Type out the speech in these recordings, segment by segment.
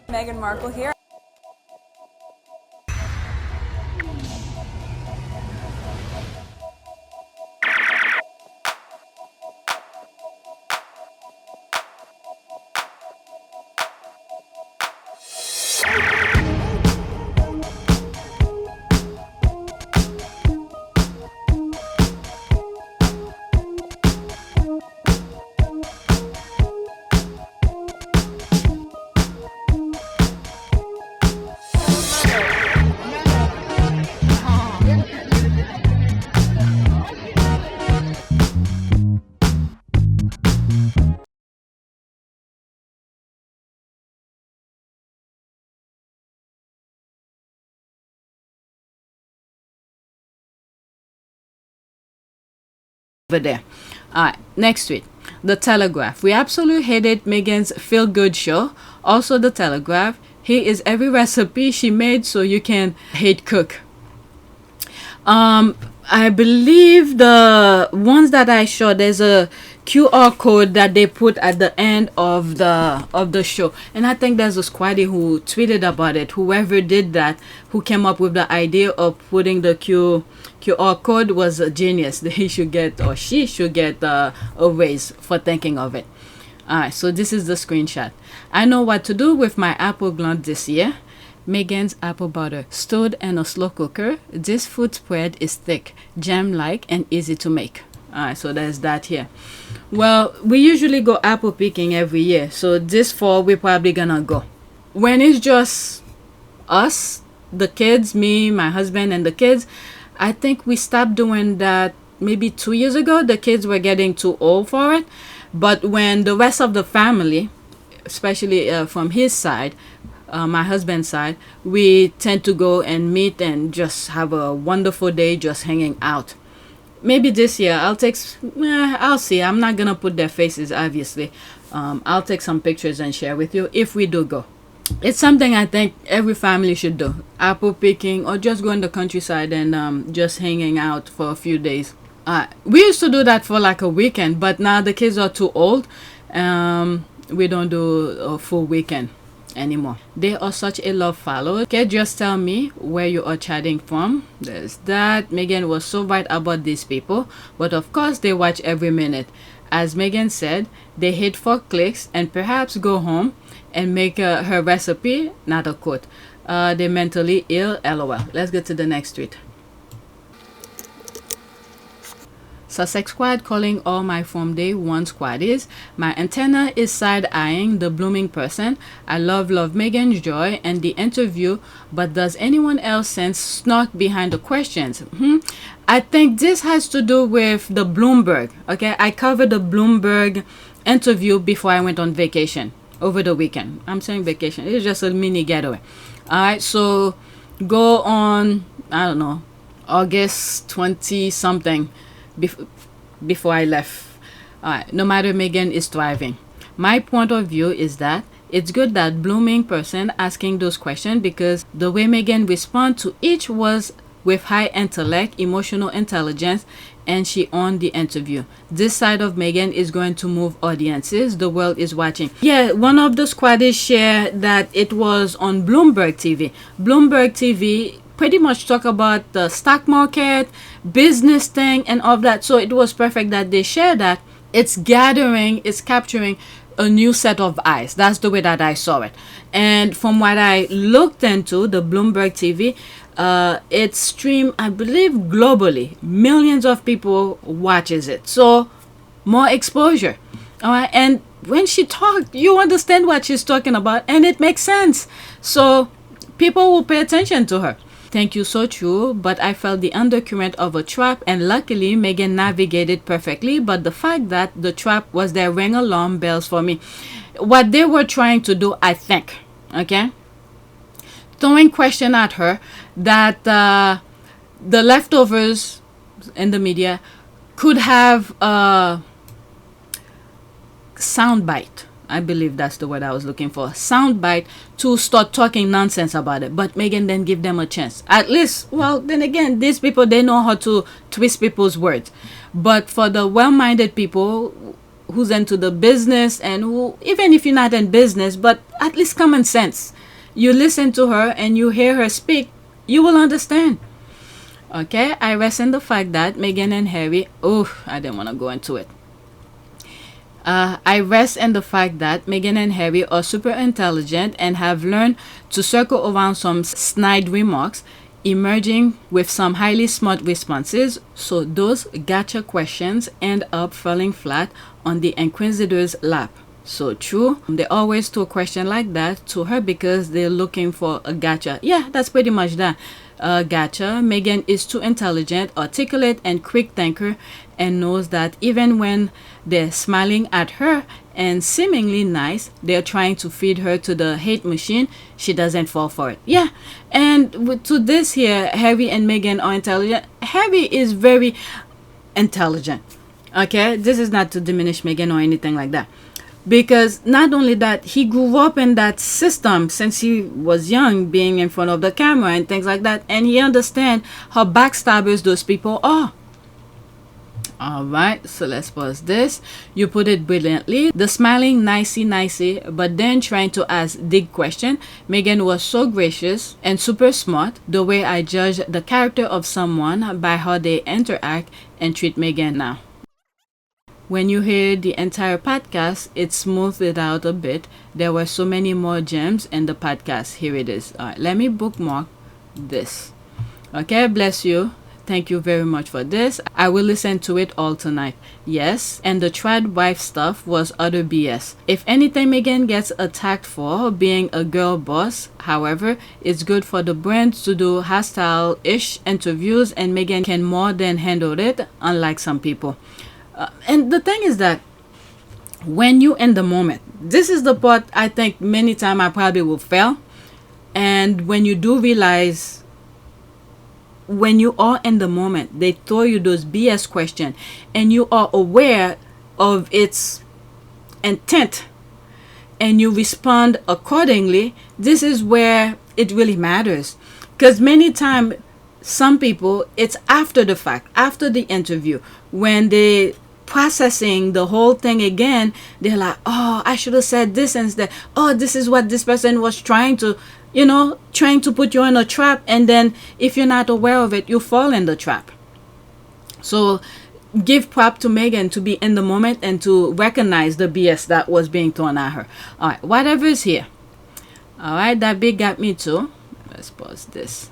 Meghan Markle here. Over there. Next tweet. The Telegraph. We absolutely hated Meghan's feel-good show. Also, The Telegraph. Here is every recipe she made so you can hate cook. I believe the ones that I showed, there's a QR code that they put at the end of the show, and I think there's a squaddie who tweeted about it. Whoever did that, who came up with the idea of putting the QR code, was a genius. He should get, or she should get, a raise for thinking of it. Alright, so this is the screenshot. I know what to do with my apple blunt this year. Meghan's apple butter stored in a slow cooker. This food spread is thick, jam-like, and easy to make. Alright, so there's that here. Well, we usually go apple picking every year, so this fall we're probably gonna go. When it's just us, the kids, me, my husband, and the kids, I think we stopped doing that maybe 2 years ago. The kids were getting too old for it. But when the rest of the family, especially from his side, my husband's side, we tend to go and meet and just have a wonderful day just hanging out. Maybe this year I'll see. I'm not gonna put their faces, obviously. I'll take some pictures and share with you if we do go. It's something I think every family should do. Apple picking, or just go in the countryside and just hanging out for a few days. We used to do that for like a weekend, but now the kids are too old. We don't do a full weekend anymore. They are such a love follower. Okay, just tell me where you are chatting from. There's that. Meghan was so right about these people, but of course they watch every minute. As Meghan said, they hit for clicks and perhaps go home and make her recipe, not a quote. They're mentally ill, lol. Let's get to the next tweet. Sussex squad calling all my from day one squaddies. My antenna is side-eyeing the blooming person. I love Meghan's joy and the interview, but does anyone else sense snark behind the questions? I think this has to do with the Bloomberg. Okay, I covered the Bloomberg interview before I went on vacation over the weekend. I'm saying vacation. It's just a mini getaway. Alright, so go on, I don't know, August 20 something. Before I left. No matter, Meghan is thriving. My point of view is that it's good that blooming person asking those questions, because the way Meghan respond to each was with high intellect, emotional intelligence, and she owned the interview. This side of Meghan is going to move audiences. The world is watching. Yeah, one of the squaddies shared that it was on Bloomberg TV. Bloomberg TV pretty much talk about the stock market, business thing, and all that. So it was perfect that they share that. It's capturing a new set of eyes. That's the way that I saw it. And from what I looked into, the Bloomberg TV, it's streamed, I believe, globally. Millions of people watches it. So more exposure. All right. And when she talked, you understand what she's talking about, and it makes sense. So people will pay attention to her. Thank you, so true, but I felt the undercurrent of a trap, and luckily Meghan navigated perfectly. But the fact that the trap was there rang alarm bells for me. What they were trying to do, I think, okay, throwing question at her that the leftovers in the media could have a soundbite. I believe that's the word I was looking for. Soundbite to start talking nonsense about it. But Meghan then give them a chance. At least, well, then again, these people, they know how to twist people's words. But for the well-minded people who's into the business, and who, even if you're not in business, but at least common sense. You listen to her and you hear her speak, you will understand. Okay, I rest in the fact that Meghan and Harry, I didn't want to go into it. I rest in the fact that Meghan and Harry are super intelligent and have learned to circle around some snide remarks, emerging with some highly smart responses, so those gotcha questions end up falling flat on the inquisitor's lap. So true, they always throw a question like that to her because they're looking for a gotcha. Yeah, that's pretty much that. Gotcha. Meghan is too intelligent, articulate, and quick thinker, and knows that even when they're smiling at her and seemingly nice, they're trying to feed her to the hate machine, she doesn't fall for it. Yeah, and to this here, Harry and Meghan are intelligent. Harry is very intelligent. Okay, this is not to diminish Meghan or anything like that. Because not only that, he grew up in that system since he was young, being in front of the camera and things like that, and he understands how backstabbers those people are. Alright, so let's pause this. You put it brilliantly. The smiling nicey, but then trying to ask dig question. Meghan was so gracious and super smart. The way I judge the character of someone by how they interact and treat Meghan now. When you hear the entire podcast, it smoothed it out a bit. There were so many more gems in the podcast. Here it is. All right, let me bookmark this. Okay, bless you. Thank you very much for this. I will listen to it all tonight. Yes, and the trad wife stuff was utter BS. If anything, Meghan gets attacked for being a girl boss. However, it's good for the brand to do hostile-ish interviews, and Meghan can more than handle it, unlike some people. And the thing is that when you in the moment, this is the part I think many times I probably will fail. And when you do realize, when you are in the moment, they throw you those BS questions and you are aware of its intent and you respond accordingly, this is where it really matters. Because many times, some people, it's after the fact, after the interview, when they processing the whole thing again, they're like, oh, I should have said this instead. Oh, this is what this person was trying to put you in a trap. And then if you're not aware of it, you fall in the trap. So give prop to Meghan to be in the moment and to recognize the BS that was being thrown at her. All right, whatever is here. All right, that big got me too. Let's pause this.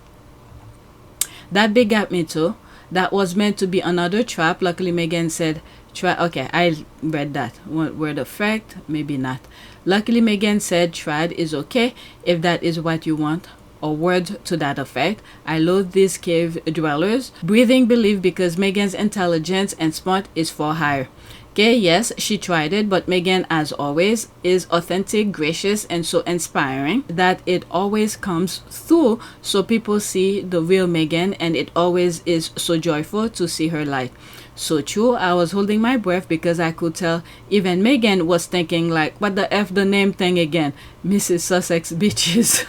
That big got me too. That was meant to be another trap. Luckily, Meghan said, okay, I read that. Word of fact, maybe not. Luckily, Meghan said trad is okay if that is what you want. Or word to that effect. I loathe these cave dwellers. Breathing belief because Meghan's intelligence and smart is far higher. Okay, yes, she tried it, but Meghan, as always, is authentic, gracious, and so inspiring that it always comes through so people see the real Meghan, and it always is so joyful to see her light. So true, I was holding my breath because I could tell even Meghan was thinking like, what the F the name thing again? Mrs. Sussex bitches.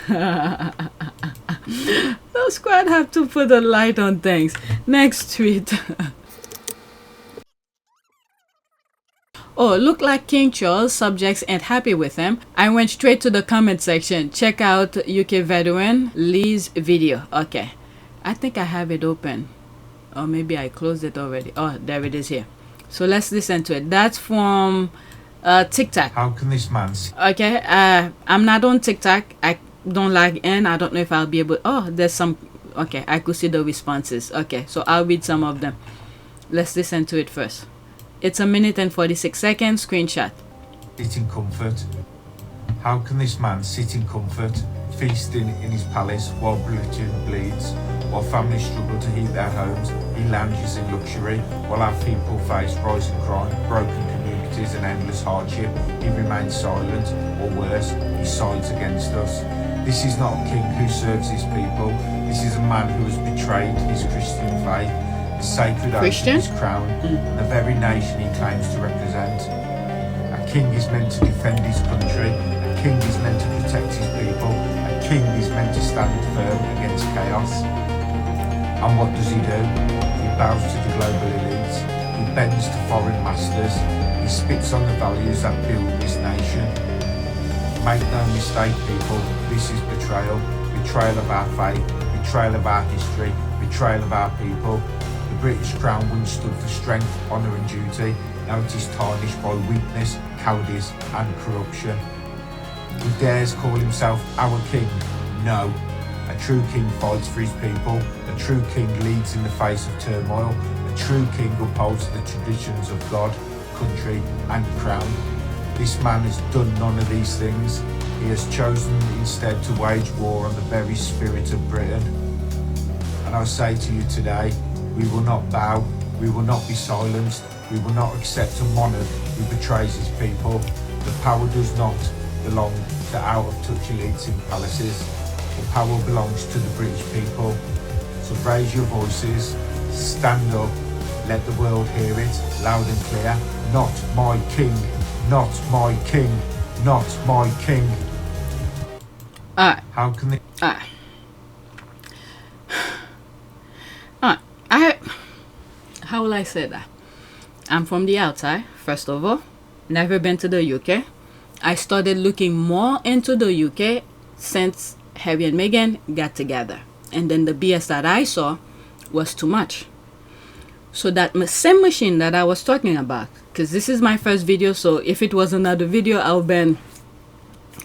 The squad have to put a light on things. Next tweet. Oh, look like King Charles subjects ain't happy with him. I went straight to the comment section. Check out UK veteran Lee's video. Okay, I think I have it open. Or maybe I closed it already. Oh, there it is here. So let's listen to it. That's from TikTok. How can this man... Okay, I'm not on TikTok. I don't log in. I don't know if I'll be able... Oh, there's some... Okay, I could see the responses. Okay, so I'll read some of them. Let's listen to it first. It's 1 minute and 46 seconds. Screenshot. Sit in comfort. How can this man sit in comfort, feasting in his palace while Britain bleeds, while families struggle to heat their homes? He lounges in luxury, while our people face rising crime, broken communities and endless hardship. He remains silent, or worse, he sides against us. This is not a king who serves his people. This is a man who has betrayed his Christian faith, the sacred oath of his crown, and the very nation he claims to represent. A king is meant to defend his country. A king is meant to protect his people. A king is meant to stand firm against chaos. And what does he do? He bows to the global elites. He bends to foreign masters. He spits on the values that build this nation. Make no mistake, people, this is betrayal. Betrayal of our faith, betrayal of our history, betrayal of our people. The British Crown once stood for strength, honour and duty. Now it is tarnished by weakness, cowardice and corruption. He dares call himself our king? No. A true king fights for his people. A true king leads in the face of turmoil. A true king upholds the traditions of God, country and crown. This man has done none of these things. He has chosen instead to wage war on the very spirit of Britain. And I say to you today, we will not bow, we will not be silenced, we will not accept a monarch who betrays his people. The power does not belong to out-of-touch elites in palaces. The power belongs to the British people. So raise your voices, stand up, let the world hear it loud and clear. Not my king, not my king, not my king. How can they? How will I say that? I'm from the outside, first of all. Never been to the UK. I started looking more into the UK since Harry and Meghan got together. And then the BS that I saw was too much. So that same machine that I was talking about, because this is my first video, so if it was another video, I'll been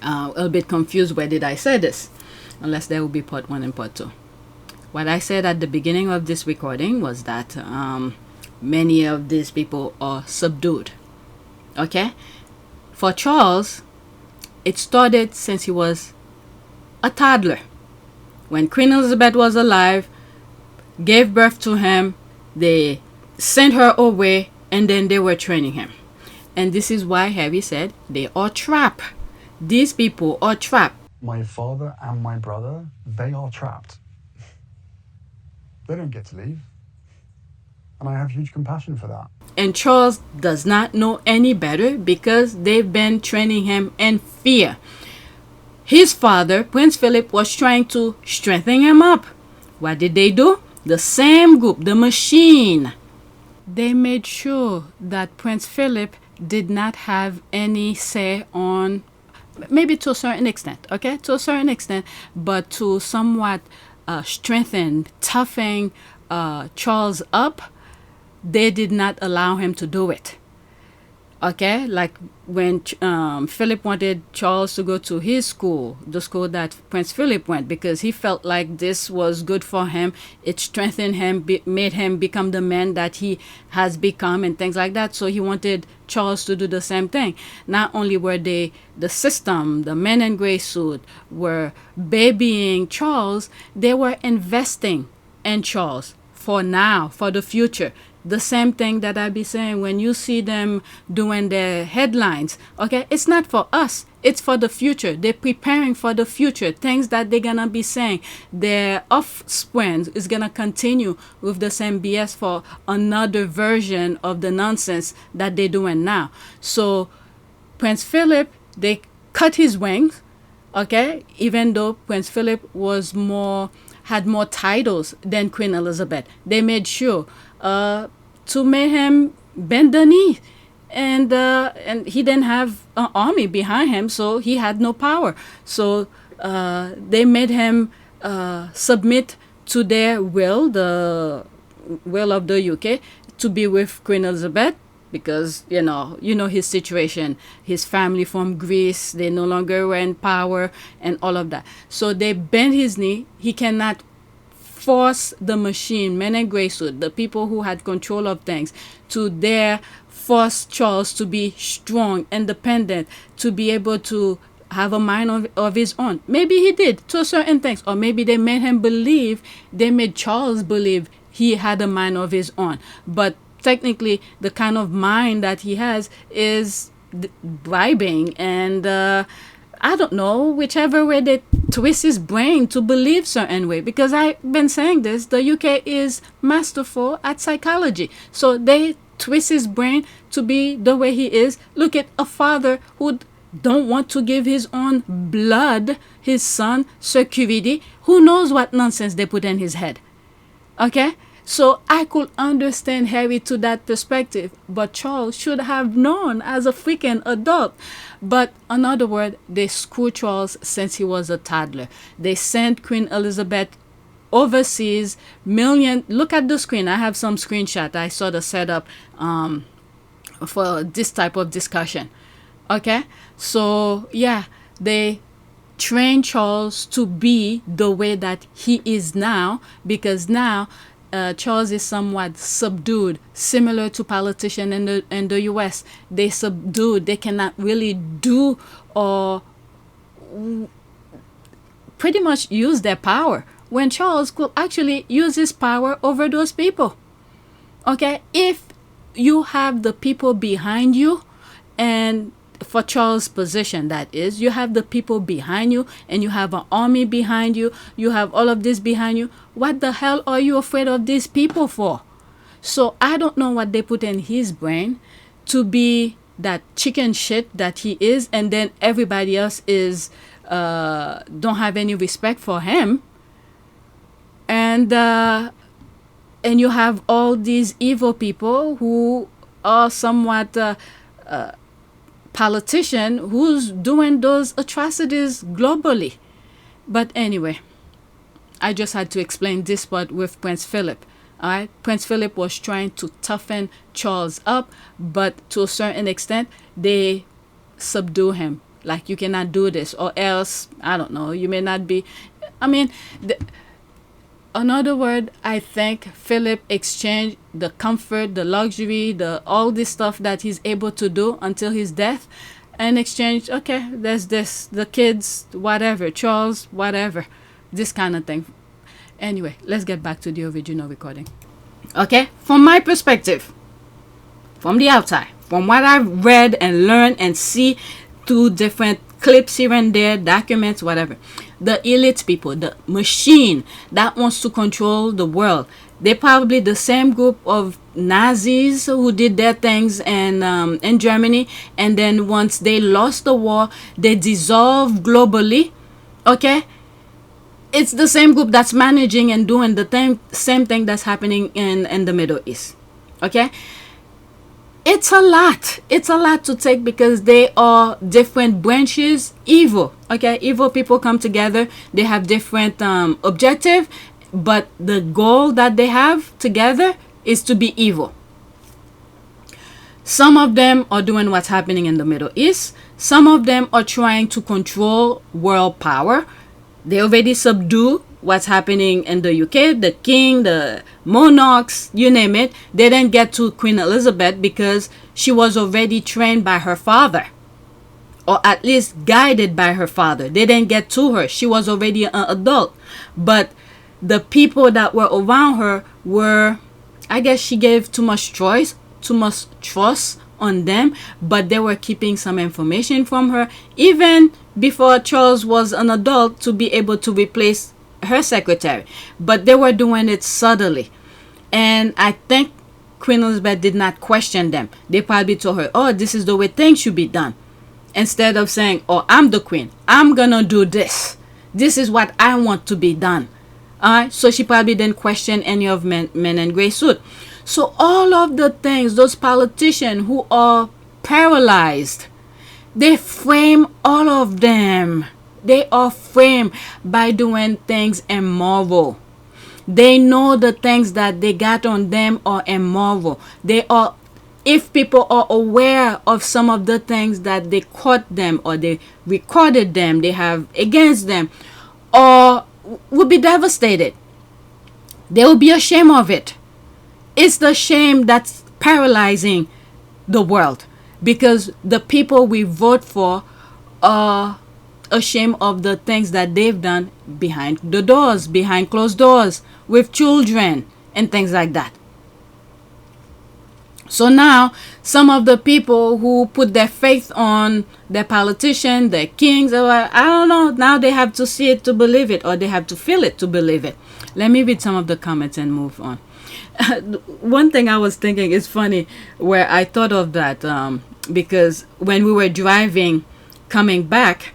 a bit confused. Where did I say this? Unless there will be part 1 and part 2. What I said at the beginning of this recording was that many of these people are subdued. Okay? For Charles, it started since he was a toddler. When Queen Elizabeth was alive, gave birth to him, they sent her away, and then they were training him. And this is why Harry said they are trapped. These people are trapped. My father and my brother, they are trapped. They don't get to leave. And I have huge compassion for that. And Charles does not know any better because they've been training him in fear. His father, Prince Philip, was trying to strengthen him up. What did they do? The same group, the machine. They made sure that Prince Philip did not have any say on, maybe to a certain extent, okay? To a certain extent, but to somewhat strengthen, toughen Charles up, they did not allow him to do it. Okay, like when Philip wanted Charles to go to his school, the school that Prince Philip went, because he felt like this was good for him. It strengthened him, made him become the man that he has become and things like that. So he wanted Charles to do the same thing. Not only were they, the system, the men in gray suit, were babying Charles, they were investing in Charles for now, for the future. The same thing that I be saying when you see them doing their headlines. Okay, it's not for us, it's for the future. They're preparing for the future, things that they're gonna be saying. Their offspring is gonna continue with the same BS for another version of the nonsense that they're doing now. So Prince Philip, they cut his wings. Okay, even though Prince Philip had more titles than Queen Elizabeth, they made sure to make him bend the knee, and he didn't have an army behind him, so he had no power. So they made him submit to their will, the will of the UK, to be with Queen Elizabeth, because you know his situation, his family from Greece, they no longer were in power and all of that. So they bent his knee. He cannot force the machine, men in gray suit, the people who had control of things, to dare force Charles to be strong, independent, to be able to have a mind of his own. Maybe he did to certain things, or maybe they made Charles believe he had a mind of his own. But technically, the kind of mind that he has is bribing and I don't know, whichever way they twist his brain to believe certain way. Because I've been saying this, the UK is masterful at psychology. So they twist his brain to be the way he is. Look at a father who don't want to give his own blood, his son, security. Who knows what nonsense they put in his head? Okay? So I could understand Harry to that perspective, but Charles should have known as a freaking adult. But in other words, they screwed Charles since he was a toddler. They sent Queen Elizabeth overseas. Look at the screen. I have some screenshot. I saw the setup for this type of discussion. Okay, so yeah, they train Charles to be the way that he is now, because now Charles is somewhat subdued, similar to politicians in the US. They subdued. They cannot really do or pretty much use their power, when Charles could actually use his power over those people. Okay, if you have the people behind you, and for Charles' position, that is, you have the people behind you, and you have an army behind you, you have all of this behind you, what the hell are you afraid of these people for? So I don't know what they put in his brain to be that chicken shit that he is, and then everybody else is don't have any respect for him. And you have all these evil people who are somewhat politician who's doing those atrocities globally. But anyway, I just had to explain this part with Prince Philip. All right, Prince Philip was trying to toughen Charles up, but to a certain extent, they subdue him. Like, you cannot do this, or else, I don't know, you may not be. I mean, another word, I think Philip exchanged the comfort, the luxury, all this stuff that he's able to do until his death, and exchange, okay, there's this, the kids, whatever, Charles, whatever, this kind of thing. Anyway, let's get back to the original recording. Okay, from my perspective, from the outside, from what I've read and learned and see through different clips here and there, documents, whatever, the elite people, the machine that wants to control the world, they're probably the same group of Nazis who did their things in Germany, and then once they lost the war, they dissolved globally. Okay, it's the same group that's managing and doing the same thing that's happening in the Middle East. Okay, it's a lot to take, because they are different branches, evil. Okay, evil people come together, they have different objective, but the goal that they have together is to be evil. Some of them are doing what's happening in the Middle East. Some of them are trying to control world power. They already subdue what's happening in the UK, the king, the monarchs, you name it. They didn't get to Queen Elizabeth because she was already trained by her father, or at least guided by her father. They didn't get to her. She was already an adult. But the people that were around her were, I guess she gave too much choice, too much trust on them, but they were keeping some information from her, even before Charles was an adult, to be able to replace her secretary. But they were doing it subtly, and I think Queen Elizabeth did not question them. They probably told her, oh, this is the way things should be done, instead of saying, oh, I'm the queen, I'm gonna do this is what I want to be done. Alright, so she probably didn't question any of men in gray suit. So all of the things, those politicians who are paralyzed, they frame all of them. They are framed by doing things immoral. They know the things that they got on them are immoral. They are, if people are aware of some of the things that they caught them or they recorded them, they have against them, or would be devastated. They will be ashamed of it. It's the shame that's paralyzing the world, because the people we vote for are ashamed of the things that they've done behind the doors, behind closed doors, with children and things like that. So now some of the people who put their faith on their politician, their kings, or I don't know, now they have to see it to believe it, or they have to feel it to believe it. Let me read some of the comments and move on. One thing I was thinking is funny, where I thought of that because when we were driving coming back,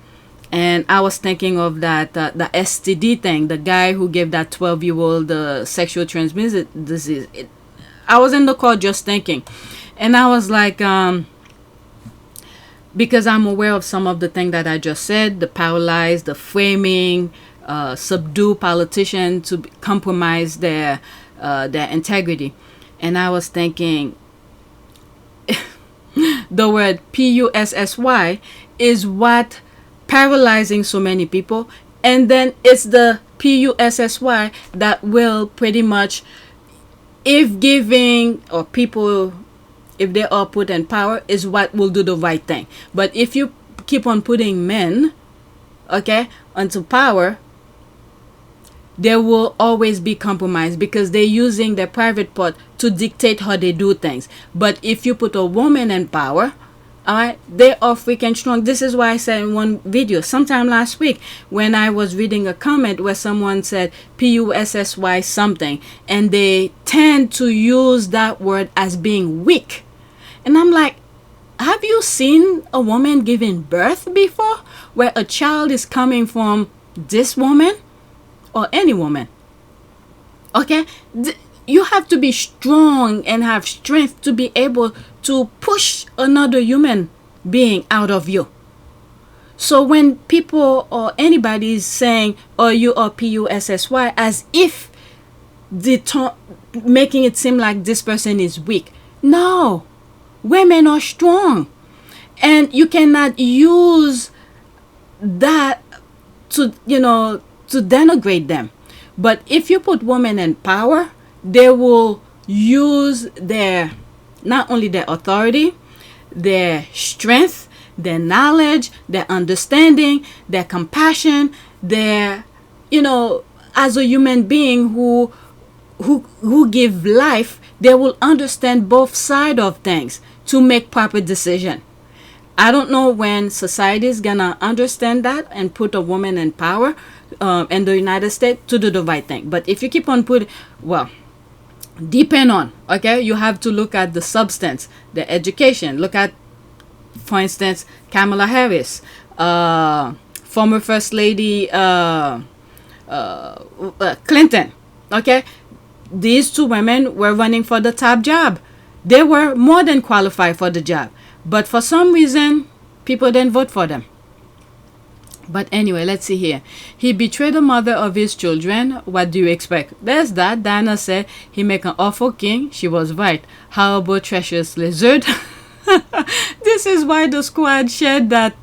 And I was thinking of that the STD thing, the guy who gave that 12-year-old sexual transmitted disease. I was in the car just thinking, and I was like, because I'm aware of some of the things that I just said, the paralyze, the framing, subdue politicians to compromise their integrity. And I was thinking, the word PUSSY is what paralyzing so many people, and then it's the PUSSY that will pretty much, if giving or people, if they are put in power, is what will do the right thing. But if you keep on putting men, okay, onto power, there will always be compromise because they're using their private part to dictate how they do things. But if you put a woman in power, alright, they are freaking strong. This is why I said in one video sometime last week when I was reading a comment where someone said PUSSY something, and they tend to use that word as being weak. And I'm like, have you seen a woman giving birth before where a child is coming from this woman or any woman? Okay, you have to be strong and have strength to be able to push another human being out of you. So when people or anybody is saying, oh, you are PUSSY, as if making it seem like this person is weak. No, women are strong, and you cannot use that to denigrate them. But if you put women in power, they will use their, not only their authority, their strength, their knowledge, their understanding, their compassion, their, as a human being who give life, they will understand both sides of things to make proper decision. I don't know when society is gonna understand that and put a woman in power in the United States to do the right thing. But if you keep on putting, well, depend on, okay, you have to look at the substance, the education. Look at, for instance, Kamala Harris, former First Lady Clinton. Okay, these two women were running for the top job. They were more than qualified for the job, but for some reason people didn't vote for them. But anyway, let's see here. He betrayed the mother of his children. What do you expect? There's that. Diana said he make an awful king. She was right. How about treacherous lizard? This is why the squad shared that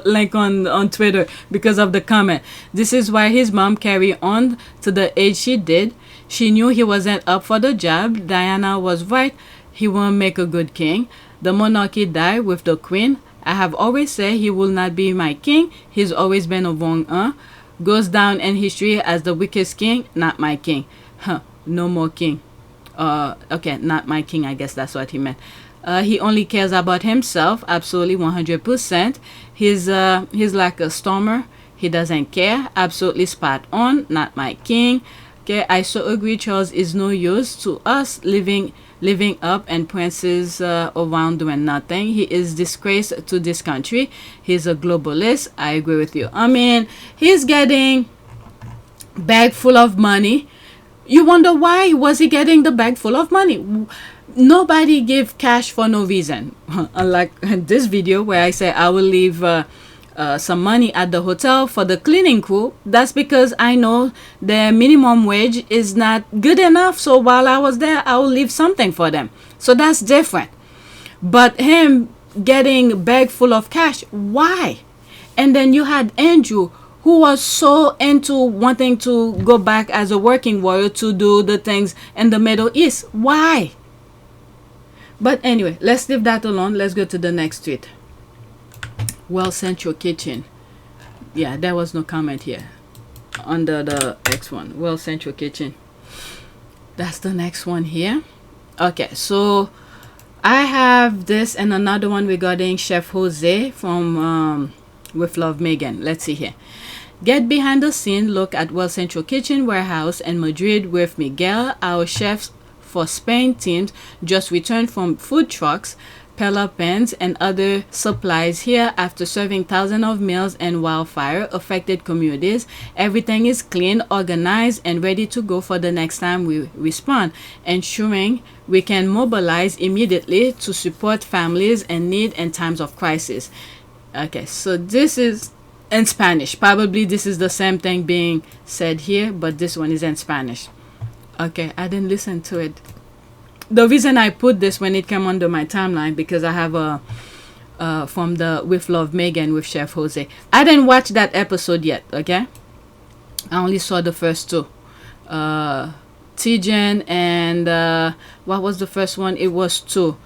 link on Twitter, because of the comment. This is why his mom carried on to the age she did. She knew he wasn't up for the job. Diana was right. He won't make a good king. The monarchy died with the queen. I have always said he will not be my king. He's always been a wrong goes down in history as the weakest king, not my king. No more king. Okay, not my king, I guess that's what he meant. He only cares about himself, absolutely 100%. He's like a stormer. He doesn't care, absolutely spot on, not my king. Okay, I so agree. Charles is no use to us living up and princes around doing nothing. He is disgrace to this country. He's a globalist. I agree with you. I mean, he's getting bag full of money. You wonder why was he getting the bag full of money? Nobody give cash for no reason. Unlike this video where I say I will leave some money at the hotel for the cleaning crew. That's because I know their minimum wage is not good enough. So while I was there, I will leave something for them. So that's different. But him getting a bag full of cash, why? And then you had Andrew, who was so into wanting to go back as a working warrior to do the things in the Middle East. Why? But anyway, let's leave that alone. Let's go to the next tweet. Well, Central Kitchen. Yeah, there was no comment here under the next one. Well, Central Kitchen. That's the next one here. Okay, so I have this and another one regarding Chef Jose from With Love Meghan. Let's see here. Get behind the scene look at Well Central Kitchen warehouse in Madrid with Miguel. Our chefs for Spain teams just returned from food trucks Pella pens and other supplies here after serving thousands of meals in wildfire affected communities. Everything is clean, organized, and ready to go for the next time we respond, ensuring we can mobilize immediately to support families in need in times of crisis. Okay, so this is in Spanish. Probably this is the same thing being said here, but this one is in Spanish. Okay, I didn't listen to it. The reason I put this when it came under my timeline, because I have a from the With Love Meghan with Chef Jose. I didn't watch that episode yet, okay? I only saw the first two. Tijen and what was the first one? It was two.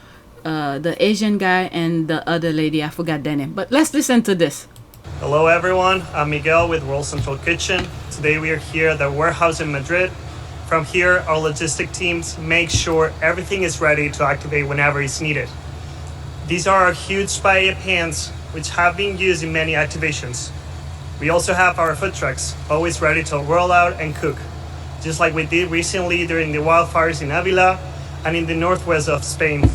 The Asian guy and the other lady, I forgot their name. But let's listen to this. Hello everyone, I'm Miguel with World Central Kitchen. Today we are here at the warehouse in Madrid. From here, our logistic teams make sure everything is ready to activate whenever it's needed. These are our huge paella pans, which have been used in many activations. We also have our food trucks, always ready to roll out and cook, just like we did recently during the wildfires in Avila and in the northwest of Spain.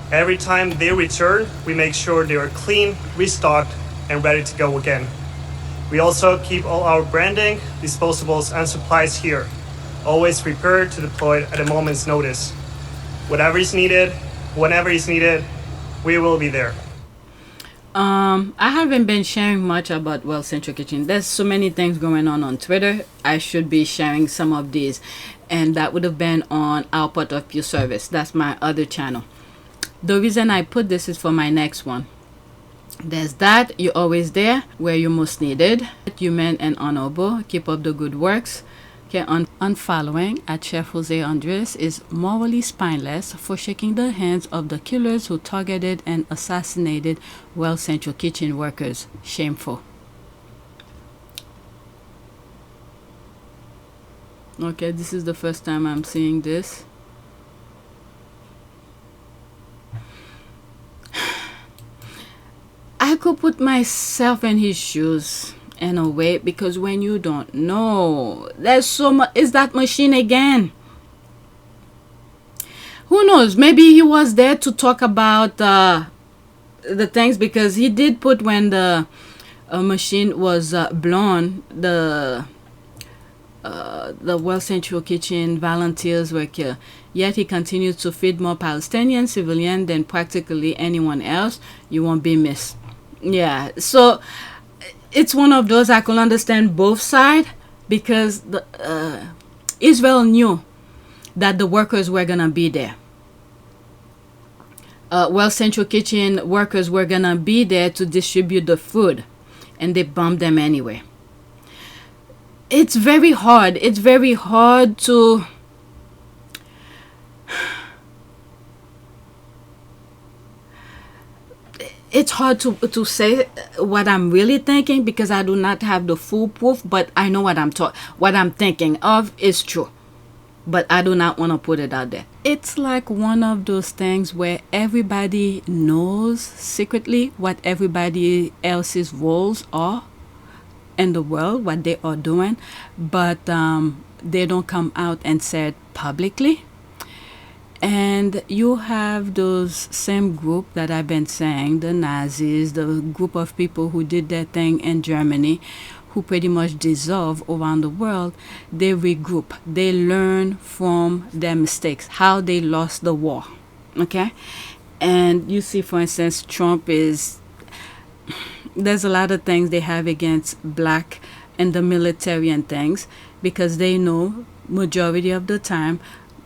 Every time they return, we make sure they are clean, restocked, and ready to go again. We also keep all our branding, disposables, and supplies here, always prepared to deploy at a moment's notice. Whatever is needed, whenever is needed, we will be there. I haven't been sharing much about Well Central Kitchen. There's so many things going on Twitter. I should be sharing some of these, and that would have been on our Pot of Pure Service. That's my other channel. The reason I put this is for my next one. There's that. You're always there where you're most needed. Human and honorable. Keep up the good works. Okay, unfollowing at Chef Jose Andres is morally spineless for shaking the hands of the killers who targeted and assassinated Well Central Kitchen workers. Shameful. Okay, this is the first time I'm seeing this. I could put myself in his shoes in a way, because when you don't know, there's so much. Is that machine again? Who knows? Maybe he was there to talk about the things, because he did put when the machine was blown, the Well Central Kitchen volunteers were killed. Yet he continues to feed more Palestinian civilians than practically anyone else. You won't be missed. Yeah, so it's one of those I can understand both sides, because the Israel knew that the workers were gonna be there. Well Central Kitchen workers were gonna be there to distribute the food, and they bombed them anyway. It's very hard. It's very hard to to say what I'm really thinking, because I do not have the full proof, but I know what I'm thinking of is true, but I do not want to put it out there. It's like one of those things where everybody knows secretly what everybody else's roles are in the world, what they are doing, but they don't come out and say it publicly. And you have those same group that I've been saying, the Nazis, the group of people who did their thing in Germany, who pretty much dissolve around the world. They regroup. They learn from their mistakes, how they lost the war. Okay? And you see, for instance, Trump is... There's a lot of things they have against black and the military and things, because they know majority of the time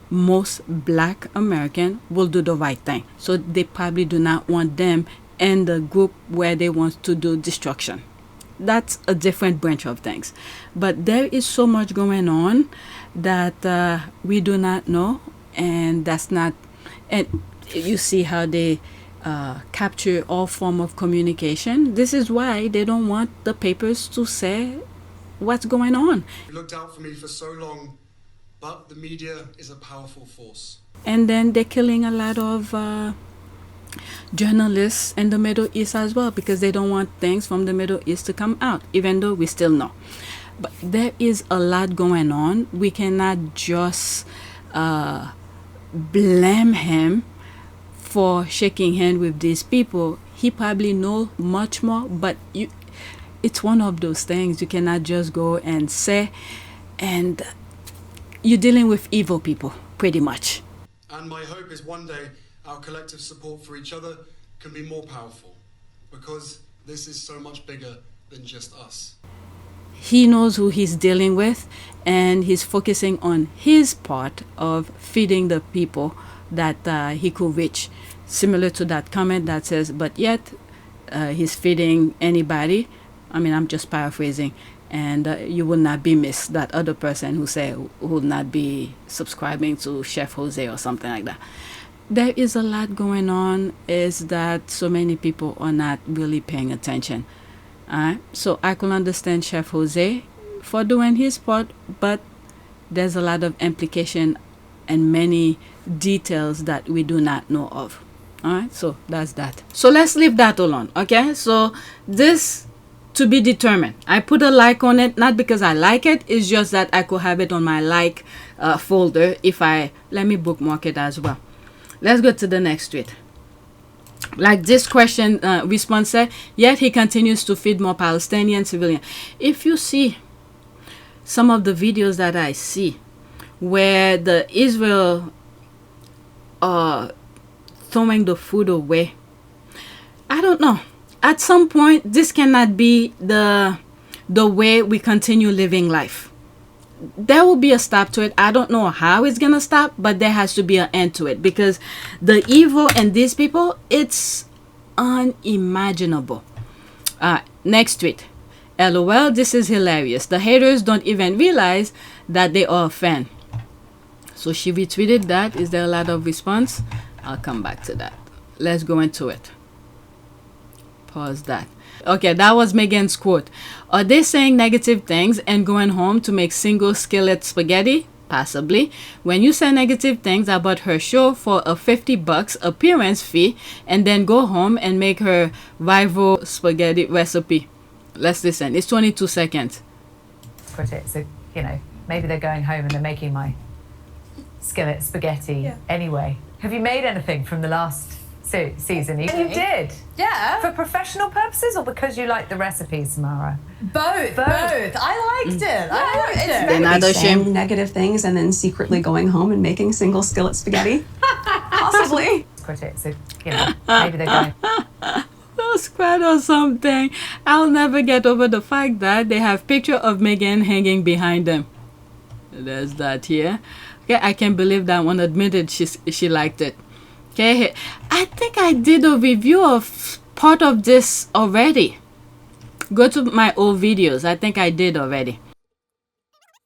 most black American will do the right thing. So they probably do not want them in the group where they want to do destruction. That's a different branch of things. But there is so much going on that we do not know, and that's not... And you see how they capture all form of communication. This is why they don't want the papers to say what's going on. You looked out for me for so long, but the media is a powerful force. And then they're killing a lot of journalists in the Middle East as well, because they don't want things from the Middle East to come out, even though we still know. But there is a lot going on. We cannot just blame him for shaking hand with these people. He probably know much more, but it's one of those things you cannot just go and say, and you're dealing with evil people, pretty much. And my hope is one day our collective support for each other can be more powerful, because this is so much bigger than just us. He knows who he's dealing with, and he's focusing on his part of feeding the people that he could reach. Similar to that comment that says, but yet he's feeding anybody. I mean, I'm just paraphrasing. And you will not be missed. That other person who said would not be subscribing to Chef Jose or something like that. There is a lot going on, is that so many people are not really paying attention. So I could understand Chef Jose for doing his part, but there's a lot of implication and many details that we do not know of. Alright, so that's that. So let's leave that alone, okay? So this to be determined. I put a like on it, not because I like it, it's just that I could have it on my like folder if I, let me bookmark it as well. Let's go to the next tweet. Like this question response said, yet he continues to feed more Palestinian civilians. If you see some of the videos that I see where the Israel throwing the food away, I don't know. At some point, this cannot be the way we continue living life. There will be a stop to it. I don't know how it's gonna stop, but there has to be an end to it, because the evil in these people, it's unimaginable. Next tweet. LOL, this is hilarious. The haters don't even realize that they are a fan. So she retweeted that. Is there a lot of response? I'll come back to that. Let's go into it. Pause that. Okay, that was Meghan's quote. Are they saying negative things and going home to make single skillet spaghetti? Possibly. When you say negative things about her show for a $50 appearance fee and then go home and make her rival spaghetti recipe. Let's listen. It's 22 seconds. Put it. So, you know, maybe they're going home and they're making my skillet spaghetti anyway. Have you made anything from the last season? You did? Yeah. For professional purposes or because you like the recipes, Samara? Both. I liked it. I liked it. They're not ashamed. Saying negative things and then secretly going home and making single skillet spaghetti. Possibly. Put it. So, you know, maybe they're going. Squad or something. I'll never get over the fact that they have picture of Meghan hanging behind them. There's that here. Okay, I can't believe that one admitted she liked it. Okay, I think I did a review of part of this already. Go to my old videos. I think I did already.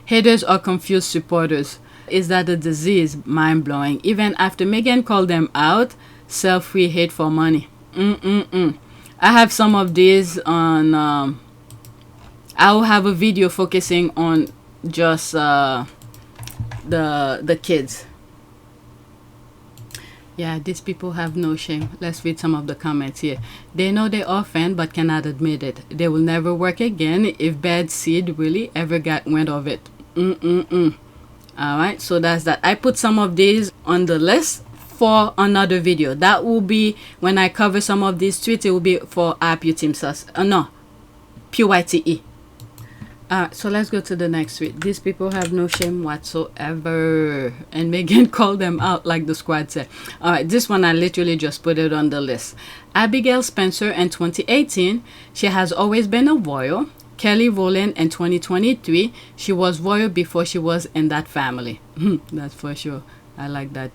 Haters are confused supporters. Is that a disease? Mind-blowing. Even after Meghan called them out, self-free hate for money. I have some of these on. I will have a video focusing on just the kids. Yeah, these people have no shame. Let's read some of the comments here. They know they are fan but cannot admit it. They will never work again if bad seed really ever got wind of it. Alright, so that's that. I put some of these on the list for another video. That will be when I cover some of these tweets. It will be for APTS. No, PYTE. Alright, so let's go to the next tweet. These people have no shame whatsoever. And Meghan called them out like the squad said. Alright, this one I literally just put it on the list. Abigail Spencer in 2018. She has always been a royal. Kelly Rowland in 2023. She was royal before she was in that family. That's for sure. I like that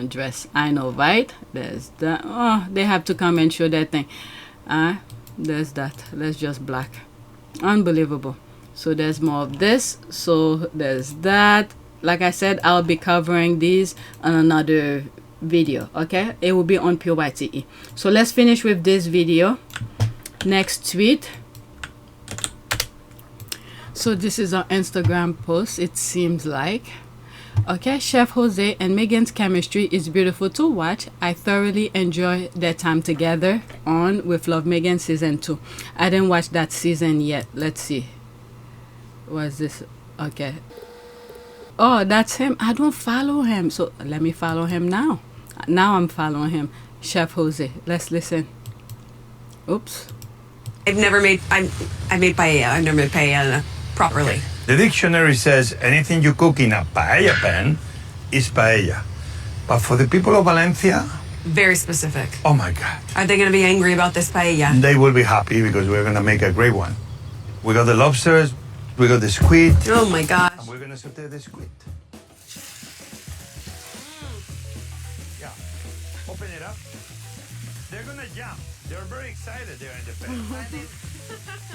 dress. I know, right? There's that. Oh, they have to come and show that thing. There's that. That's just black. Unbelievable. So there's more of this. So there's that. Like I said, I'll be covering these on another video. Okay, it will be on PYTE. So let's finish with this video. Next tweet. So this is our Instagram post, it seems like. Okay, Chef Jose and Meghan's chemistry is beautiful to watch. I thoroughly enjoy their time together on With Love Meghan season 2. I didn't watch that season yet. Let's see. What's this? Okay. Oh, that's him. I don't follow him. So let me follow him now. Now I'm following him. Chef Jose. Let's listen. Oops. I made paella. I've never made paella properly. The dictionary says anything you cook in a paella pan is paella. But for the people of Valencia, Very specific. oh my God, Are they going to be angry about this paella? they will be happy because we're going to make a great one. We got the lobsters, we got the squid, Oh my gosh. and we're going to saute the squid. Yeah, open it up. They're going to jump. They're very excited. They're in the pen.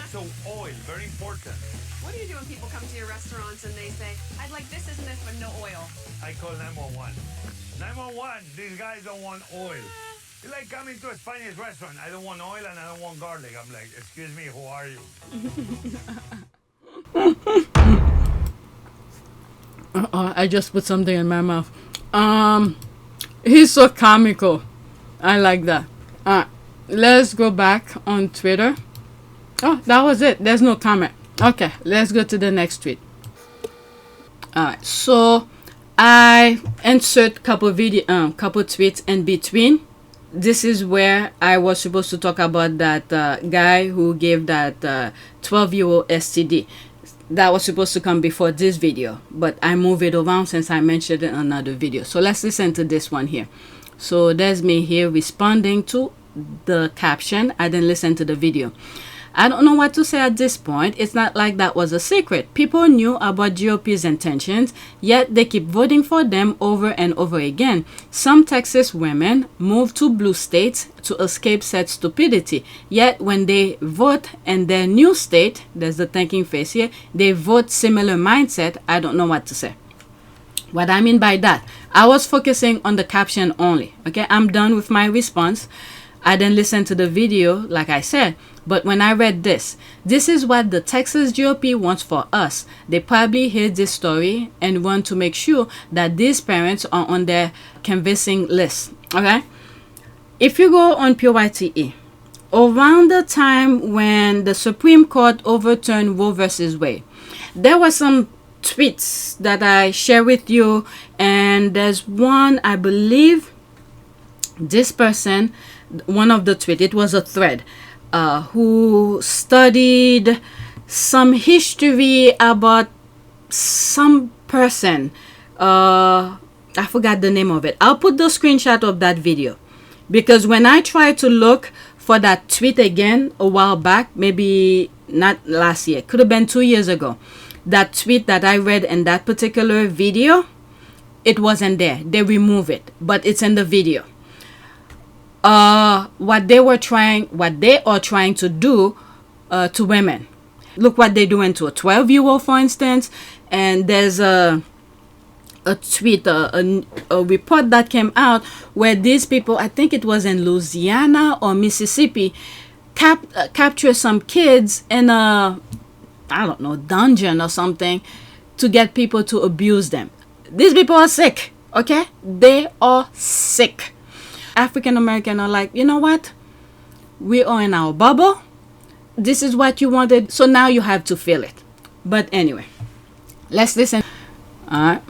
So oil, very important. What do you do when people come to your restaurants and they say, I'd like this and this, but no oil? I call 911. 911, these guys don't want oil. It's like coming to a Spanish restaurant. I don't want oil and I don't want garlic. I'm like, excuse me, who are you? I just put something in my mouth. He's so comical. I like that. Let's go back on Twitter. Oh, that was it. There's no comment. Okay, let's go to the next tweet. Alright, so I insert couple tweets in between. This is where I was supposed to talk about that guy who gave that 12-year-old STD. That was supposed to come before this video, but I moved it around since I mentioned it in another video. So let's listen to this one here. So there's me here responding to the caption. I didn't listen to the video. I don't know what to say at this point. It's not like that was a secret. People knew about GOP's intentions, yet they keep voting for them over and over again. Some Texas women move to blue states to escape said stupidity, yet when they vote in their new state, there's the thinking face here, they vote similar mindset. I don't know what to say. What I mean by that, I was focusing on the caption only. Okay, I'm done with my response. I didn't listen to the video, like I said. But when I read this is what the Texas GOP wants for us. They probably heard this story and want to make sure that these parents are on their canvassing list. Okay? If you go on PYTE, around the time when the Supreme Court overturned Roe versus Wade, there were some tweets that I share with you, and there's one, I believe, this person, one of the tweets, it was a thread, who studied some history about some person. I forgot the name of it. I'll put the screenshot of that video, because when I tried to look for that tweet again a while back, maybe not last year, could have been 2 years ago, that tweet that I read in that particular video, it wasn't there. They removed it, but it's in the video. What they are trying to do to women. Look what they're doing to a 12-year-old, for instance. And there's a tweet, a report that came out where these people, I think it was in Louisiana or Mississippi, capture some kids in a, I don't know, dungeon or something, to get people to abuse them. These people are sick, okay? They are sick. African American are like, you know what? We are in our bubble. This is what you wanted, so now you have to feel it. But anyway, let's listen. Alright.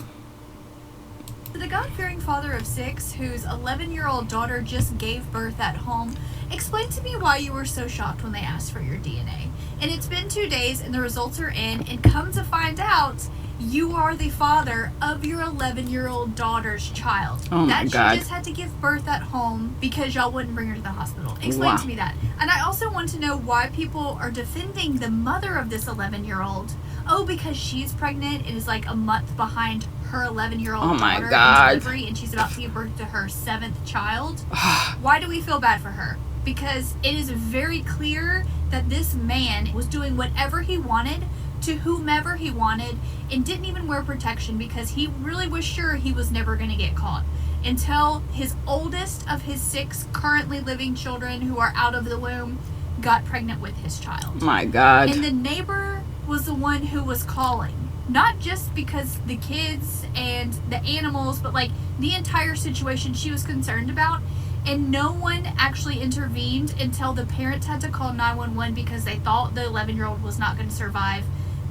The God-fearing father of 6, whose 11-year-old daughter just gave birth at home, explain to me why you were so shocked when they asked for your DNA. And it's been 2 days and the results are in, and come to find out, you are the father of your 11-year-old daughter's child. Oh my that God. She just had to give birth at home because y'all wouldn't bring her to the hospital. Explain to me that. And I also want to know why people are defending the mother of this 11-year-old. Oh, because she's pregnant and is like a month behind her 11-year-old daughter in delivery, and she's about to give birth to her 7th child. Why do we feel bad for her? Because it is very clear that this man was doing whatever he wanted to whomever he wanted and didn't even wear protection because he really was sure he was never going to get caught until his oldest of his 6 currently living children who are out of the womb got pregnant with his child. My God. And the neighbor was the one who was calling, not just because the kids and the animals, but like the entire situation she was concerned about. And no one actually intervened until the parents had to call 911 because they thought the 11-year-old was not going to survive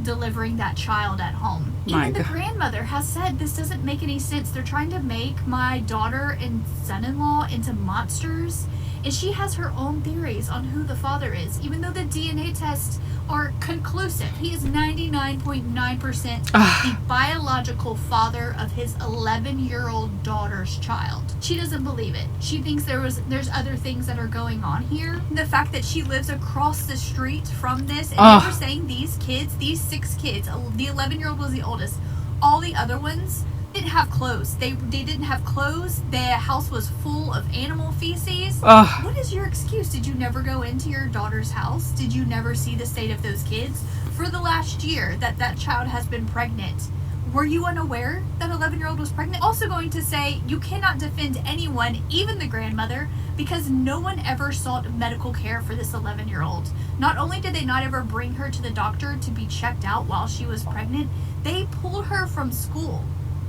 delivering that child at home. Even the grandmother has said this doesn't make any sense. They're trying to make my daughter and son-in-law into monsters. And she has her own theories on who the father is, even though the DNA tests are conclusive. He is 99.9% the biological father of his 11-year-old daughter's child. She doesn't believe it. She thinks there's other things that are going on here. The fact that she lives across the street from this, and they were saying these kids, these 6 kids, the 11-year-old was the oldest. All the other ones didn't have clothes. They didn't have clothes. The house was full of animal feces. What is your excuse? Did you never go into your daughter's house? Did you never see the state of those kids? For the last year that child has been pregnant, were you unaware that 11-year-old was pregnant? Also going to say you cannot defend anyone, even the grandmother, because no one ever sought medical care for this 11-year-old. Not only did they not ever bring her to the doctor to be checked out while she was pregnant, they pulled her from school,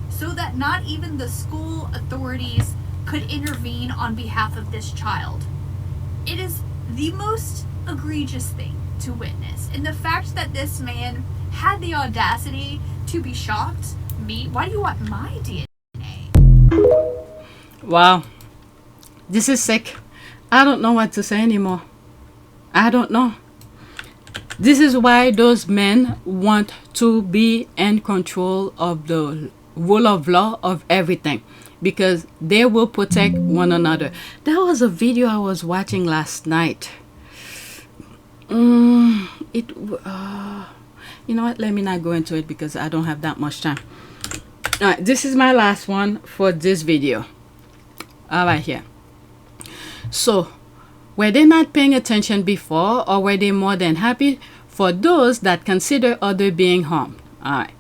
so that not even the school authorities could intervene on behalf of this child. It is the most egregious thing to witness. And the fact that this man had the audacity to be shocked, why do you want my DNA? Wow. This is sick. I don't know what to say anymore. I don't know. This is why those men want to be in control of the rule of law of everything, because they will protect one another. There was a video I was watching last night. You know what, let me not go into it because I don't have that much time. All right, this is my last one for this video. All right, here. So were they not paying attention before, or were they more than happy for those that consider other being harmed? All right.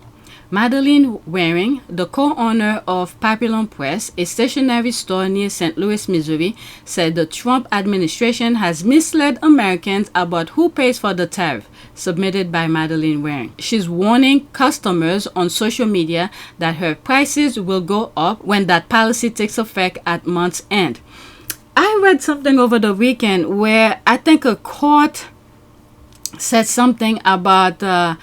Madeleine Waring, the co-owner of Papillon Press, a stationery store near St. Louis, Missouri, said the Trump administration has misled Americans about who pays for the tariff, submitted by Madeleine Waring. She's warning customers on social media that her prices will go up when that policy takes effect at month's end. I read something over the weekend where I think a court said something about the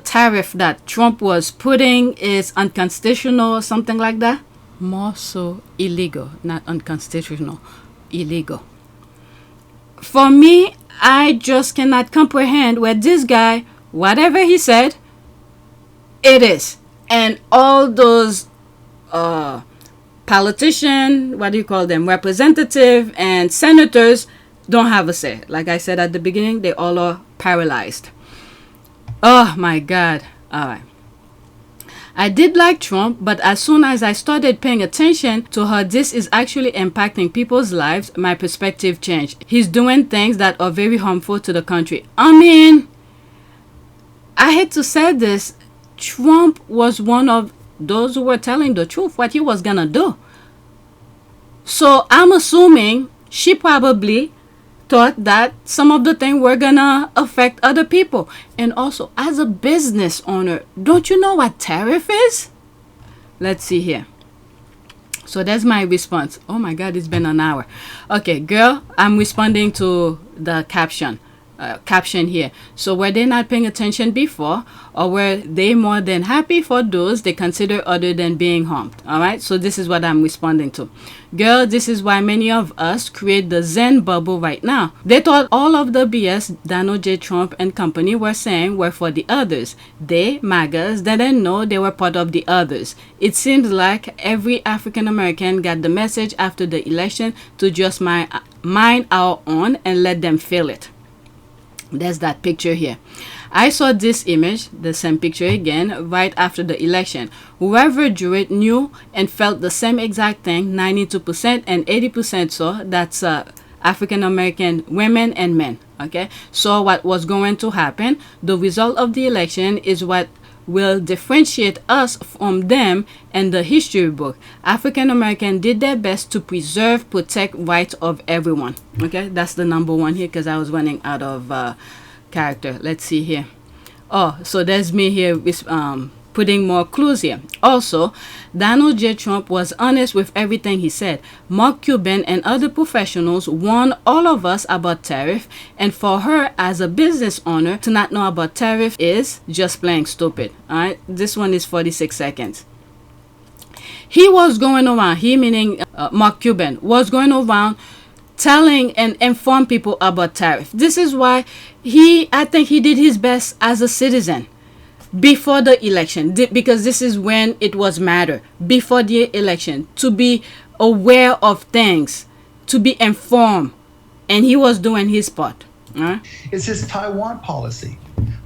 tariff that Trump was putting is unconstitutional or something like that. More so illegal, not unconstitutional, illegal. For me, I just cannot comprehend where this guy, whatever he said, it is. And all those politicians, what do you call them, representatives and senators don't have a say. Like I said at the beginning, they all are paralyzed. Oh my God. All right. I did like Trump, but as soon as I started paying attention to how this is actually impacting people's lives, my perspective changed. He's doing things that are very harmful to the country. I mean, I hate to say this, Trump was one of those who were telling the truth, what he was gonna do. So I'm assuming she probably thought that some of the things were gonna affect other people. And also, as a business owner, don't you know what tariff is? Let's see here. So that's my response. Oh my God, it's been an hour. Okay, girl, I'm responding to the caption here. So were they not paying attention before, or were they more than happy for those they consider other than being harmed? All right, so this is what I'm responding to. Girl, this is why many of us create the Zen bubble right now. They thought all of the BS Donald J. Trump and company were saying were for the others. They, MAGAs, didn't know they were part of the others. It seems like every African American got the message after the election to just mind our own and let them feel it. There's that picture here. I saw this image, the same picture again, right after the election. Whoever drew it knew and felt the same exact thing, 92% and 80% saw. That's African American women and men. Okay, so what was going to happen? The result of the election is what will differentiate us from them and the history book. African American did their best to preserve, protect rights of everyone. Okay, that's the number one here because I was running out of character. Let's see here. Oh, so there's me here with putting more clues here. Also, Donald J. Trump was honest with everything he said. Mark Cuban and other professionals warned all of us about tariff, and for her as a business owner to not know about tariff is just plain stupid. Alright, this one is 46 seconds. He was going around, he meaning Mark Cuban, was going around telling and inform people about tariff. This is why I think he did his best as a citizen before the election, because this is when it was matter, before the election, to be aware of things, to be informed, and he was doing his part. It's his Taiwan policy.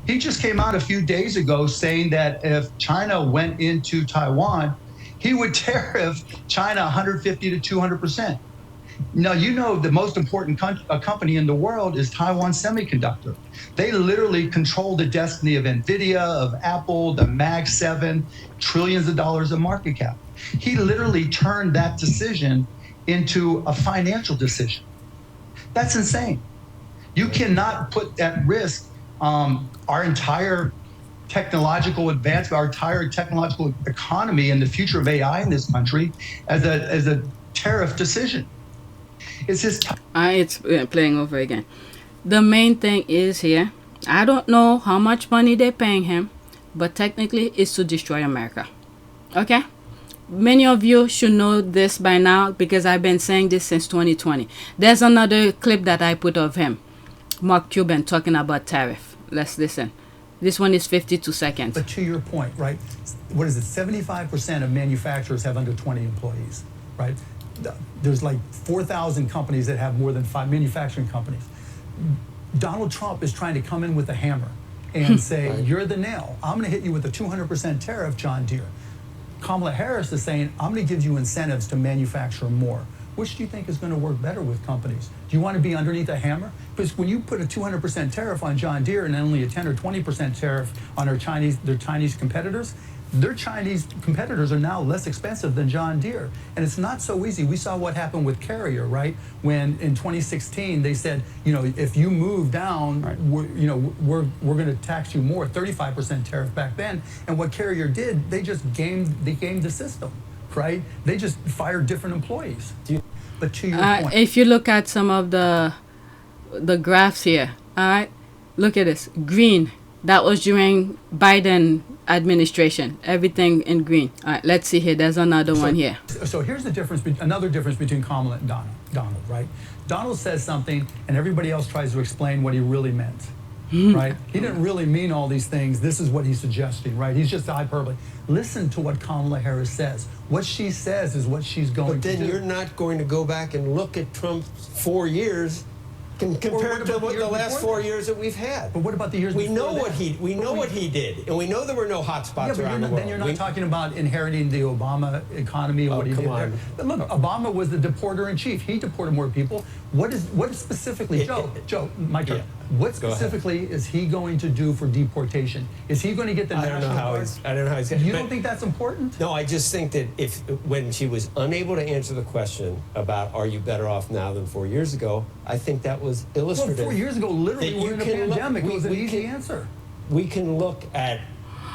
He just came out a few days ago saying that if China went into Taiwan, he would tariff China 150 to 200%. Now, you know the most important company in the world is Taiwan Semiconductor. They literally control the destiny of NVIDIA, of Apple, the Mag 7, trillions of dollars of market cap. He literally turned that decision into a financial decision. That's insane. You cannot put at risk our entire technological advance, our entire technological economy and the future of AI in this country as a tariff decision. It's just it's playing over again. The main thing is here, I don't know how much money they're paying him, but technically it's to destroy America. Okay? Many of you should know this by now because I've been saying this since 2020. There's another clip that I put of him, Mark Cuban, talking about tariff. Let's listen. This one is 52 seconds. But to your point, right? What is it? 75% of manufacturers have under 20 employees, right? There's like 4,000 companies that have more than 5 manufacturing companies. Donald Trump is trying to come in with a hammer and say, right, you're the nail. I'm going to hit you with a 200% tariff, John Deere. Kamala Harris is saying, I'm going to give you incentives to manufacture more. Which do you think is going to work better with companies? Do you want to be underneath a hammer? Because when you put a 200% tariff on John Deere and only a 10 or 20% tariff on their Chinese competitors, their Chinese competitors are now less expensive than John Deere. And it's not so easy. We saw what happened with Carrier, right? When in 2016, they said, you know, if you move down, right, we're going to tax you more, 35% tariff back then. And what Carrier did, they gamed the system, right? They just fired different employees. But to your point, if you look at some of the graphs here, all right, look at this. Green, that was during Biden administration, everything in green. All right, let's see here. There's another one here. So here's the difference, another difference between Kamala and Donald, right? Donald says something and everybody else tries to explain what he really meant, right? He didn't really mean all these things. This is what he's suggesting, right? He's just hyperbole. Listen to what Kamala Harris says. What she says is what she's going to do. But then you're not going to go back and look at Trump's 4 years compared to the last 4 years that we've had. But what about the years we before know that? what he did, and we know there were no hot spots around the world. Then you're not talking about inheriting the Obama economy or what he did there. But look, Obama was the deporter in chief. He deported more people. What is specifically, Joe, my turn. Yeah. What specifically is he going to do for deportation? Is he going to get the National Guard? I don't know how he's going to. You don't think that's important? No, I just think that when she was unable to answer the question about are you better off now than 4 years ago, I think that was illustrative. Well, 4 years ago, literally, we're in a pandemic. It was an easy answer. We can look at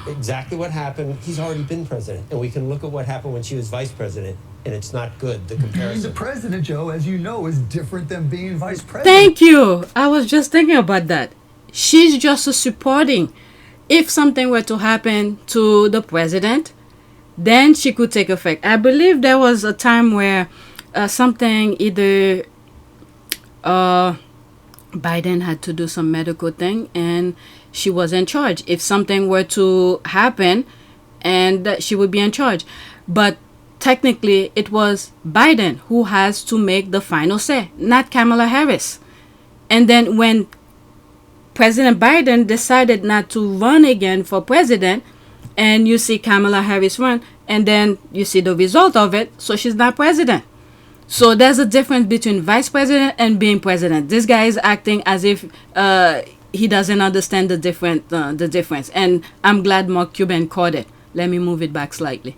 exactly what happened. He's already been president. And we can look at what happened when she was vice president. And it's not good, the comparison. Being the president, Joe, as you know, is different than being vice president. Thank you. I was just thinking about that. She's just supporting. If something were to happen to the president, then she could take effect. I believe there was a time where something either Biden had to do some medical thing and she was in charge. If something were to happen, and she would be in charge. But technically, it was Biden who has to make the final say, not Kamala Harris. And then when President Biden decided not to run again for president, and you see Kamala Harris run, and then you see the result of it, so she's not president. So there's a difference between vice president and being president. This guy is acting as if he doesn't understand the difference. And I'm glad Mark Cuban caught it. Let me move it back slightly.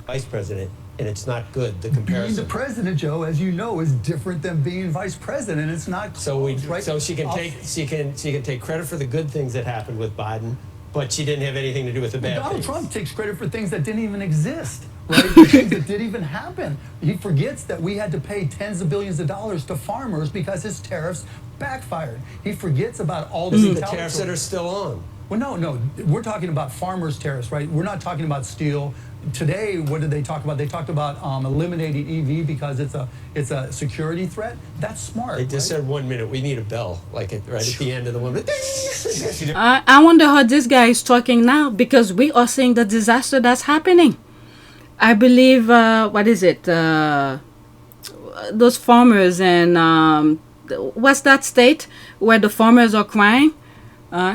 Vice president. And it's not good, the comparison. Being the president, Joe, as you know, is different than being vice president. It's not close, right? So she can take credit for the good things that happened with Biden, but she didn't have anything to do with the bad Donald things. Trump takes credit for things that didn't even exist, right? Things that didn't even happen. He forgets that we had to pay tens of billions of dollars to farmers because his tariffs backfired. He forgets about all the tariffs that are still on. Well, no, we're talking about farmers' tariffs, right? We're not talking about steel. Today, what did they talk about? They talked about eliminating EV because it's a security threat. That's smart. They just said 1 minute. We need a bell, like right at the end of the 1 minute. I wonder how this guy is talking now, because we are seeing the disaster that's happening. I believe, what is it? Those farmers in, what's that state where the farmers are crying?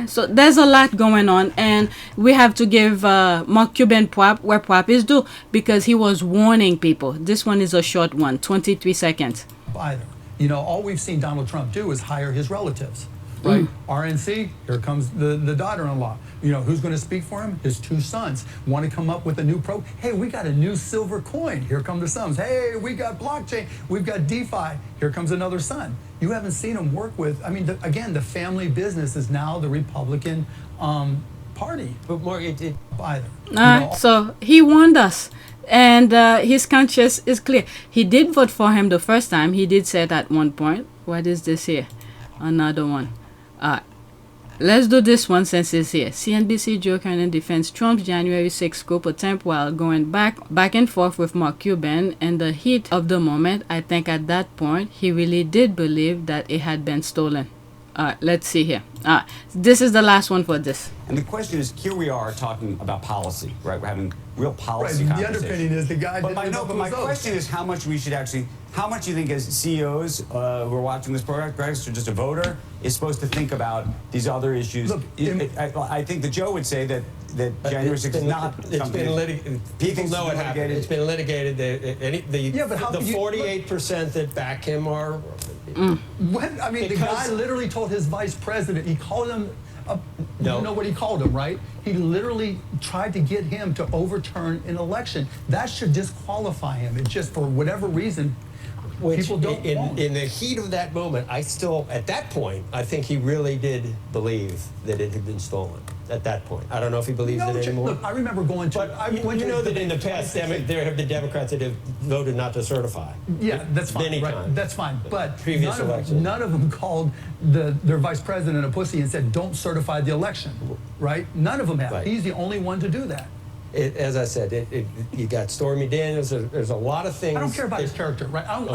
So there's a lot going on, and we have to give Mark Cuban prop where prop is due, because he was warning people. This one is a short one, 23 seconds. Either. You know, all we've seen Donald Trump do is hire his relatives, right? RNC, here comes the daughter-in-law. You know, who's going to speak for him? His two sons want to come up with a new Hey, we got a new silver coin. Here come the sons. Hey, we got blockchain. We've got DeFi. Here comes another son. You haven't seen him work with, I mean, again, the family business is now the Republican Party. But more, either. So he warned us, and his conscience is clear. He did vote for him the first time. He did say it at one point. What is this here? Another one. Let's do this one since it's here. CNBC Joe Kernan defends Trump's January 6th coup attempt while going back and forth with Mark Cuban. In the heat of the moment, I think at that point, he really did believe that it had been stolen. Let's see here. This is the last one for this. And the question is, here we are talking about policy, right? We're having real policy Right, conversation. the underpinning is the guy. But my question is, how much we should actually, how much do you think as CEOs who are watching this program, or just a voter, is supposed to think about these other issues? Look, I think that Joe would say that January 6th is not something. People know it happened. It's been litigated. The 48% that back him are. When, I mean, the guy literally told his vice president, he called him, you know what he called him, right? He literally tried to get him to overturn an election. That should disqualify him. It's just for whatever reason, people don't want. In the heat of that moment, at that point, I think he really did believe that it had been stolen. At that point, I don't know if he believes it anymore. Look, I remember going to. You know that in the past, there have been Democrats that have voted not to certify. Yeah, that's fine. Many times. That's fine. But Previous elections. none of them called their vice president a pussy and said, "Don't certify the election." Right? None of them have. Right. He's the only one to do that. As I said, you got Stormy Daniels. There's a lot of things. I don't care about his character, right? I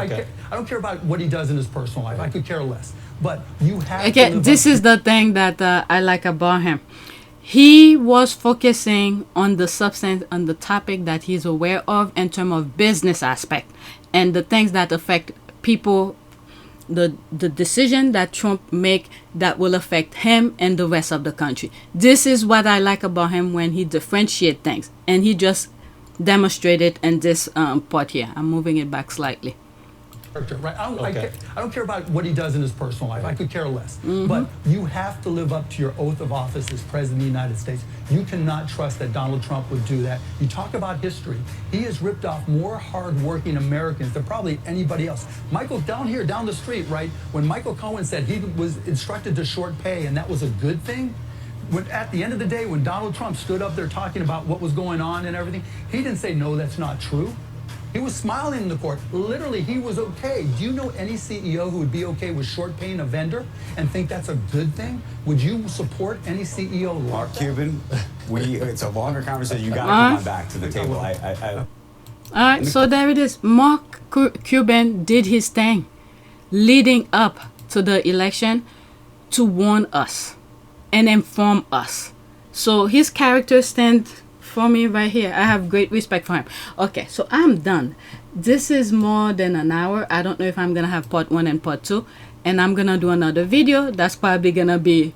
don't care about what he does in his personal life. I could care less. But you have to live this is the thing that I like about him. He was focusing on the substance, on the topic that he's aware of in terms of business aspect and the things that affect people, the decision that Trump make that will affect him and the rest of the country. This is what I like about him, when he differentiate things, and he just demonstrated in this part here. I'm moving it back slightly. Right? I don't care about what he does in his personal life. I could care less. But you have to live up to your oath of office as President of the United States. You cannot trust that Donald Trump would do that. You talk about history. He has ripped off more hardworking Americans than probably anybody else. Michael, down the street, right? When Michael Cohen said he was instructed to short pay and that was a good thing, at the end of the day, when Donald Trump stood up there talking about what was going on and everything, he didn't say, no, that's not true. He was smiling in the court. Literally, he was okay. Do you know any CEO who would be okay with short paying a vendor and think that's a good thing? Would you support any CEO like Mark that? Cuban, it's a longer conversation. You got to come on back to the table. All right, so there it is. Mark Cuban did his thing leading up to the election to warn us and inform us. So his character stands for me right here. I have great respect for him. Okay, so I'm done. This is more than an hour. I don't know if I'm gonna have part 1 and part 2, and I'm gonna do another video that's probably gonna be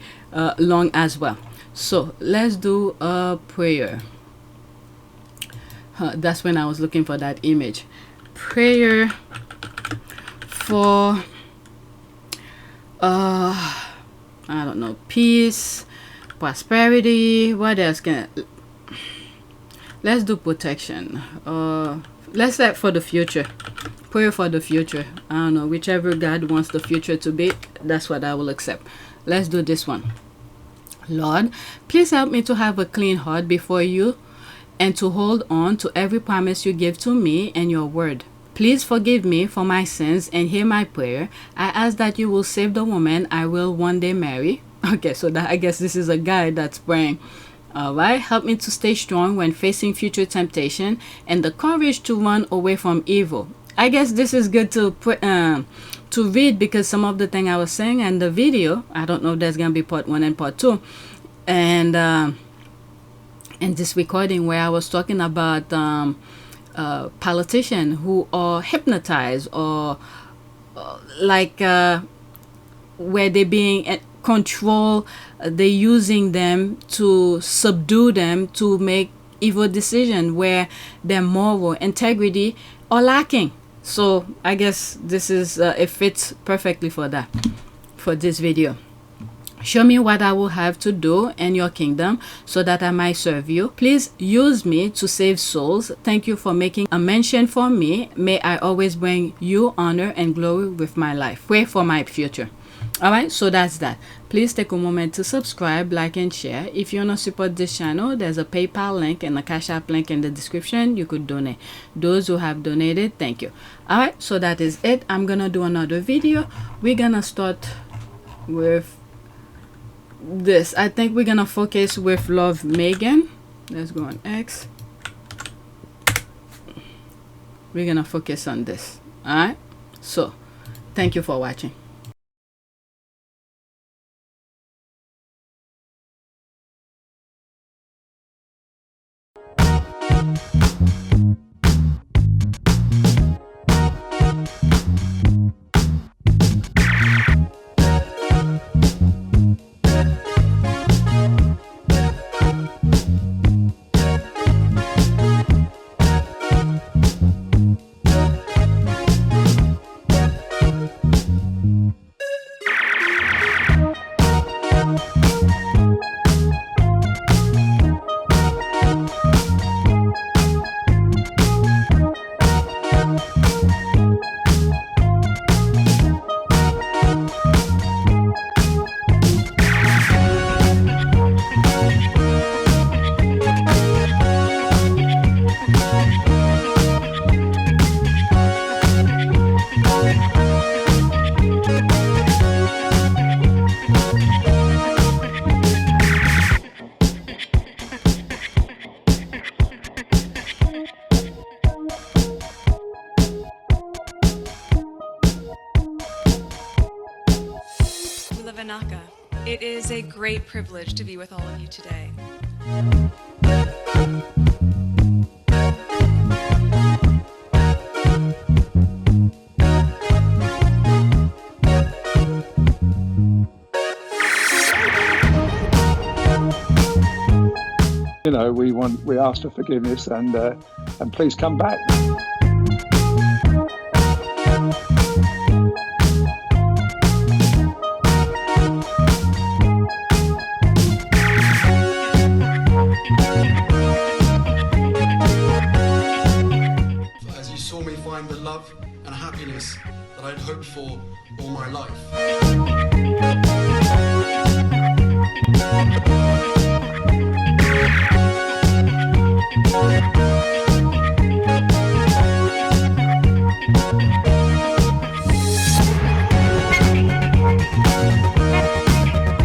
long as well. So let's do a prayer. That's when I was looking for that image. Prayer for I don't know, peace, prosperity. What else can let's do protection. Let's set for the future. Prayer for the future. I don't know, whichever God wants the future to be, that's what I will accept. Let's do this one. Lord, please help me to have a clean heart before you and to hold on to every promise you give to me and your word. Please forgive me for my sins and hear my prayer. I ask that you will save the woman I will one day marry. Okay, so that, I guess this is a guy that's praying. All right, help me to stay strong when facing future temptation and the courage to run away from evil. I guess this is good to read, because some of the thing I was saying in the video, I don't know if there's gonna be part 1 and part 2, and in this recording where I was talking about politicians who are hypnotized or where they're being controlled, they're using them to subdue them to make evil decisions where their moral integrity are lacking. So I guess this is it fits perfectly for that, for this video. Show me what I will have to do in your kingdom so that I might serve you. Please use me to save souls. Thank you for making a mention for me. May I always bring you honor and glory with my life. Pray for my future. All right, so that's that. Please take a moment to subscribe, like, and share. If you want to support this channel, there's a PayPal link and a Cash App link in the description. You could donate. Those who have donated, thank you. All right, so that is it. I'm gonna do another video. We're gonna start with this. I think we're gonna focus with Love Meghan. Let's go on X. We're gonna focus on this. All right, so thank you for watching. It is a great privilege to be with all of you today. You know, we ask for forgiveness and please come back. As you saw me find the love and happiness that I'd hoped for all my life.